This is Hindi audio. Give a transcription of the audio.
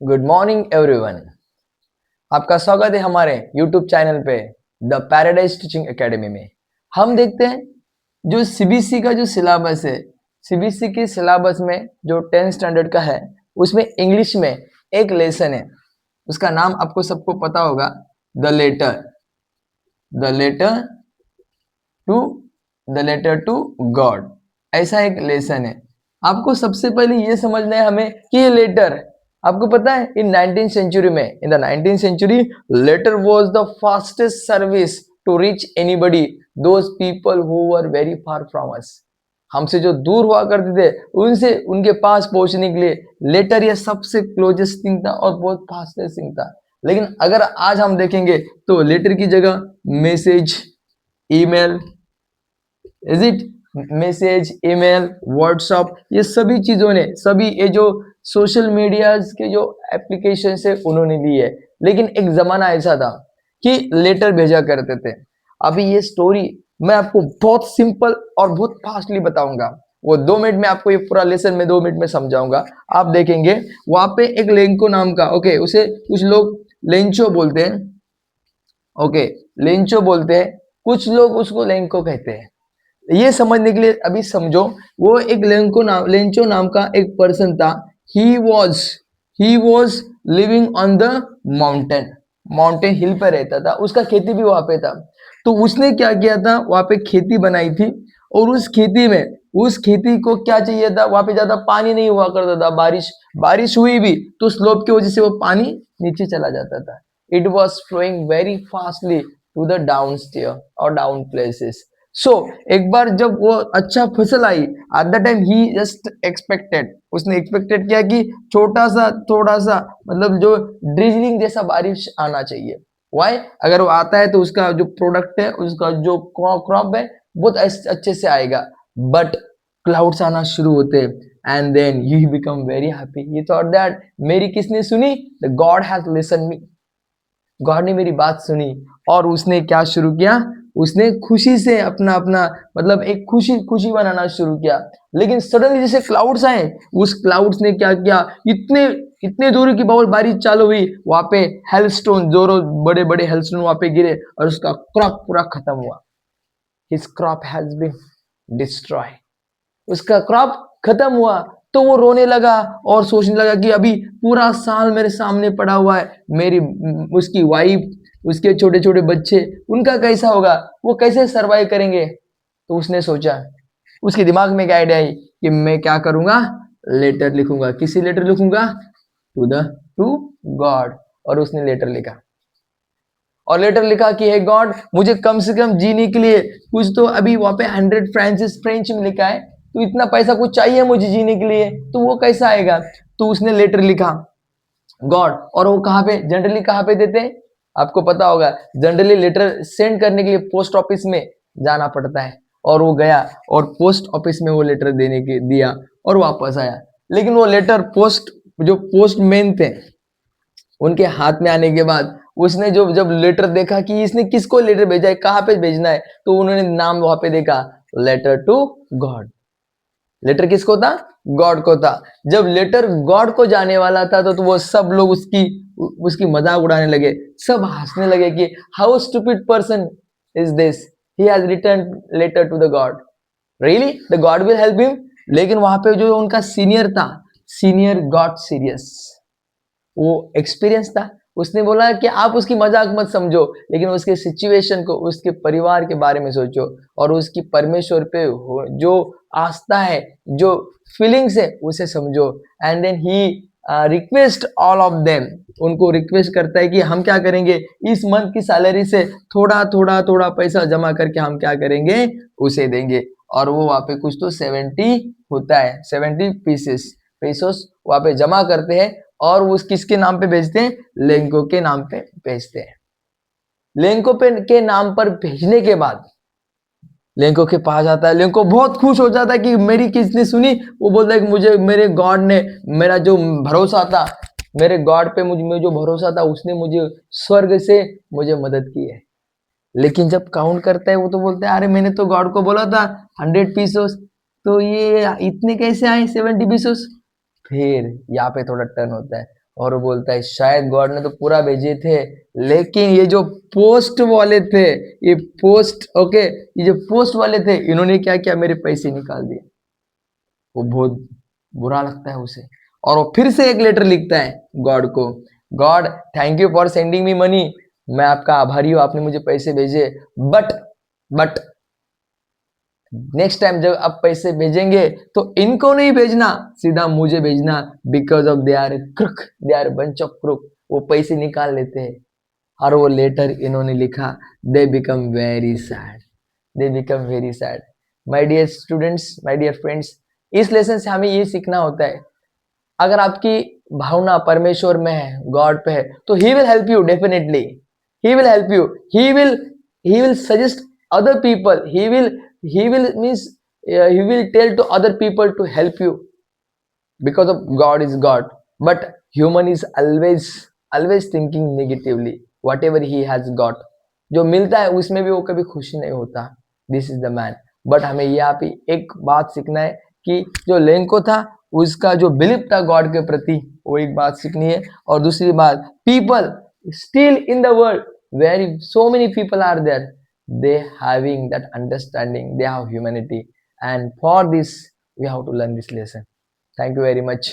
Good morning everyone. आपका स्वागत है हमारे YouTube चैनल पे द पैराडाइज टीचिंग एकेडमी में। हम देखते हैं जो सीबीएसई का जो सिलेबस है, सीबीएसई के सिलेबस में जो 10th स्टैंडर्ड का है उसमें इंग्लिश में एक लेसन है, उसका नाम आपको सबको पता होगा, the letter to the letter to God. ऐसा एक लेसन है। आपको सबसे पहले ये समझना है हमें कि ये लेटर, आपको पता है इन 19th सेंचुरी में, in the 19th century letter was the fastest service to reach anybody, those people who were very far from us. हमसे जो दूर हुआ करते थे उनसे उनके पास पहुंचने के लिए लेटर ये सबसे क्लोजेस्ट थिंग था और बहुत फास्टेस्ट थिंग था। लेकिन अगर आज हम देखेंगे तो लेटर की जगह message, email, is it, message, email, WhatsApp, ये सभी चीजों ने, सभी ये जो सोशल मीडिया के जो एप्लीकेशन है उन्होंने ली है। लेकिन एक जमाना ऐसा था कि लेटर भेजा करते थे। अभी ये स्टोरी मैं आपको बहुत सिंपल और बहुत फास्टली बताऊंगा। वो 2 मिनट में आपको ये पूरा लेसन में 2 मिनट में समझाऊंगा। आप देखेंगे वहां पे एक लेंको नाम का, ओके, उसे कुछ लोग लेंचो बोलते हैं, ओके, लेंचो बोलते हैं, कुछ लोग उसको लेंको कहते हैं। ये समझने के लिए अभी समझो, वो एक लेंचो नाम का एक पर्सन था। He was living on the mountain hill पे रहता था, उसका खेती भी वहां पे था। तो उसने क्या किया था, वहां पे खेती बनाई थी और उस खेती को क्या चाहिए था, वहां पे ज्यादा पानी नहीं हुआ करता था। बारिश हुई भी तो स्लोप की वजह से वो पानी नीचे चला जाता था। It was flowing very fastly to the down stair और डाउन प्लेसेस। सो एक बार जब वो अच्छा फसल आई, at the time he just expected, उसने एक्सपेक्टेड किया कि छोटा सा थोड़ा सा, मतलब जो ड्रिजलिंग जैसा बारिश आना चाहिए। वाई, अगर वो आता है तो उसका जो प्रोडक्ट है, उसका जो क्रॉप है बहुत अच्छे से आएगा। बट क्लाउड्स आना शुरू होते and then you become very happy. He thought that मेरी किसने सुनी, the God has listen me, God ने मेरी बात सुनी। और उसने क्या शुरू किया, उसने खुशी से अपना अपना मतलब एक खुशी खुशी बनाना शुरू किया। लेकिन सडनली जैसे क्लाउड्स आए, उस क्लाउड्स ने क्या किया, इतने इतने दूर की बहुत बारिश चालू हुई, वहां पे हेलस्टोन, जोरों बड़े बड़े हेलस्टोन वहां पे गिरे और उसका क्रॉप पूरा खत्म हुआ। His crop has been destroy, उसका क्रॉप खत्म हुआ। तो वो रोने लगा और सोचने लगा कि अभी पूरा साल मेरे सामने पड़ा हुआ है, मेरी उसकी वाइफ, उसके छोटे छोटे बच्चे, उनका कैसा होगा, वो कैसे सरवाइव करेंगे। तो उसने सोचा, उसके दिमाग में क्या आइडिया आई कि मैं क्या करूंगा, लेटर लिखूंगा। किसी लेटर लिखूंगा, टू गॉड। और उसने लेटर लिखा और लेटर लिखा कि हे गॉड, मुझे कम से कम जीने के लिए कुछ तो, अभी वहां पे 100 फ्रांसिस फ्रेंच में लिखा है, तो इतना पैसा कुछ चाहिए मुझे जीने के लिए, तो वो कैसा आएगा। तो उसने लेटर लिखा गॉड। और वो कहाँ पे, जनरली कहाँ पे देते हैं, आपको पता होगा, जनरली लेटर सेंड करने के लिए पोस्ट ऑफिस में जाना पड़ता है। और वो गया और पोस्ट ऑफिस में वो लेटर देने के दिया और वापस आया। लेकिन वो लेटर जो पोस्टमैन थे उनके हाथ में आने के बाद उसने जो जब लेटर देखा कि इसने किसको लेटर भेजा है, कहाँ पे भेजना है, तो उन्होंने नाम वहां पे देखा, लेटर टू गॉड। लेटर किसको था, गॉड को था। जब लेटर गॉड को जाने वाला था तो वो सब लोग उसकी उसकी मजाक उड़ाने लगे, सब हंसने लगे कि how stupid person is this, he has return letter to the God, really the God will help him. लेकिन वहां पे जो उनका सीनियर था, सीनियर गॉड सीरियस, वो एक्सपीरियंस था। उसने बोला कि आप उसकी मजाक मत समझो, लेकिन उसके सिचुएशन को, उसके परिवार के बारे में सोचो और उसकी परमेश्वर पे जो आस्था है, जो फीलिंग्स है, उसे समझो। And then he request all of them, उनको रिक्वेस्ट करता है कि हम क्या करेंगे, इस मंथ की सैलरी से थोड़ा थोड़ा थोड़ा पैसा जमा करके हम क्या करेंगे, उसे देंगे। और वो वहां पे कुछ तो 70 होता है, 70 पेसोस वहां पे जमा करते हैं और वो किसके नाम पे भेजते हैं, लेंको के नाम पे भेजते हैं। लेंको पे के नाम पर भेजने के बाद लेंको के पास आता है, लेंको बहुत खुश हो जाता है कि मेरी किसने सुनी। वो बोलता है कि मुझे मेरे गॉड ने, मेरा जो भरोसा था, मेरे गॉड पे मुझे जो भरोसा था, उसने मुझे स्वर्ग से मुझे मदद की है। लेकिन जब काउंट करता है वो तो बोलता है, अरे मैंने तो गॉड को बोला था 100 पीसोस, तो ये इतने कैसे आए 70 पीसोस। फिर यहाँ पे थोड़ा टर्न होता है और वो बोलता है शायद गॉड ने तो पूरा भेजे थे, लेकिन ये जो पोस्ट वाले थे, ये पोस्ट ओके, ये जो पोस्ट वाले थे इन्होंने क्या किया, मेरे पैसे निकाल दिए। वो बहुत बुरा लगता है उसे, और वो फिर से एक लेटर लिखता है गॉड को, God thank you for sending me money, मैं आपका आभारी हूं, आपने मुझे पैसे भेजे, बट नेक्स्ट टाइम जब आप पैसे भेजेंगे तो इनको नहीं भेजना, सीधा मुझे भेजना, because of they are crook, they are bunch of crook, वो पैसे निकाल लेते हैं। और वो लेटर इन्होंने लिखा, they become very sad, they become very sad. My dear students, my dear friends, इस लेसन से हमें ये सीखना होता है, अगर आपकी भावना परमेश्वर में है, गॉड पे है, तो he will help you definitely, he will help you, he will suggest other people, he will means he will tell to other people to help you, because of God is God, but human is always thinking negatively, whatever he has got, जो मिलता है उसमें भी वो कभी खुश नहीं होता, this is the man. But हमें यहाँ पे एक बात सीखना है कि जो लेंको था उसका जो बिलीफ था गॉड के प्रति, वो एक बात सीखनी है। और दूसरी बात, people still in the world, very so many people are there, they having that understanding, they have humanity, and for this we have to learn this lesson. Thank you very much.